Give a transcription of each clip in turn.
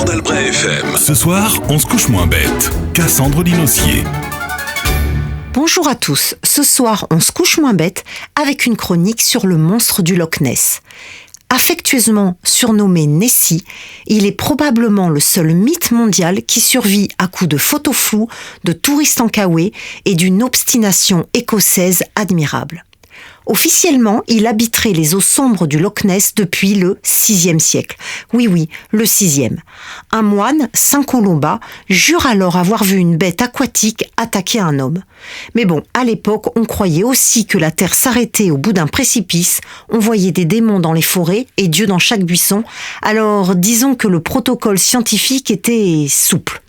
Port d'Albret FM. Ce soir, on se couche moins bête. Cassandre Linossier. Bonjour à tous, ce soir on se couche moins bête avec une chronique sur le monstre du Loch Ness. Affectueusement surnommé Nessie, il est probablement le seul mythe mondial qui survit à coups de photos floues, de touristes encahoués et d'une obstination écossaise admirable. Officiellement, il habiterait les eaux sombres du Loch Ness depuis le VIe siècle. Oui, le 6e. Un moine, Saint Colomba, jure alors avoir vu une bête aquatique attaquer un homme. Mais bon, à l'époque, on croyait aussi que la terre s'arrêtait au bout d'un précipice, on voyait des démons dans les forêts et Dieu dans chaque buisson, alors disons que le protocole scientifique était souple.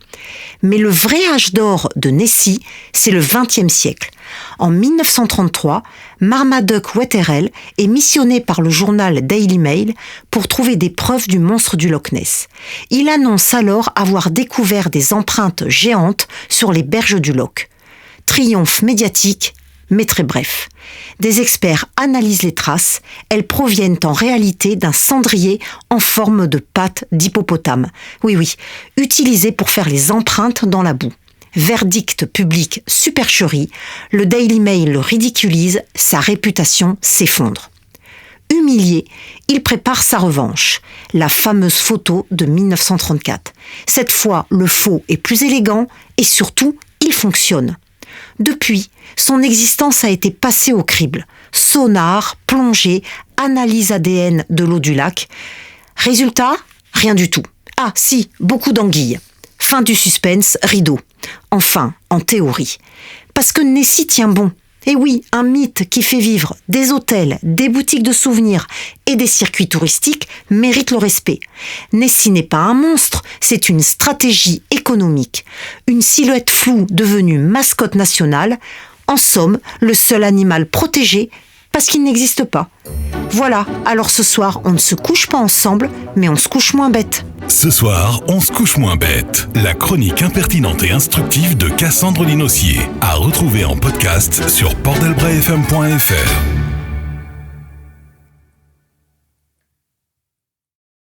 Mais le vrai âge d'or de Nessie, c'est le XXe siècle. En 1933, Marmaduke Wetherell est missionné par le journal Daily Mail pour trouver des preuves du monstre du Loch Ness. Il annonce alors avoir découvert des empreintes géantes sur les berges du Loch. Triomphe médiatique, mais très bref. Des experts analysent les traces, elles proviennent en réalité d'un cendrier en forme de patte d'hippopotame. Oui, utilisé pour faire les empreintes dans la boue. Verdict public supercherie, le Daily Mail le ridiculise, sa réputation s'effondre. Humilié, il prépare sa revanche, la fameuse photo de 1934. Cette fois, le faux est plus élégant et surtout, il fonctionne. Depuis, son existence a été passée au crible. Sonar, plongée, analyse ADN de l'eau du lac. Résultat, rien du tout. Ah si, beaucoup d'anguilles. Fin du suspense, rideau. Enfin, en théorie. Parce que Nessie tient bon. Et oui, un mythe qui fait vivre des hôtels, des boutiques de souvenirs et des circuits touristiques mérite le respect. Nessie n'est pas un monstre, c'est une stratégie économique. Une silhouette floue devenue mascotte nationale. En somme, le seul animal protégé parce qu'il n'existe pas. Voilà, alors ce soir, on ne se couche pas ensemble, mais on se couche moins bête. Ce soir, on se couche moins bête. La chronique impertinente et instructive de Cassandre Linossier. À retrouver en podcast sur portdelbretfm.fr.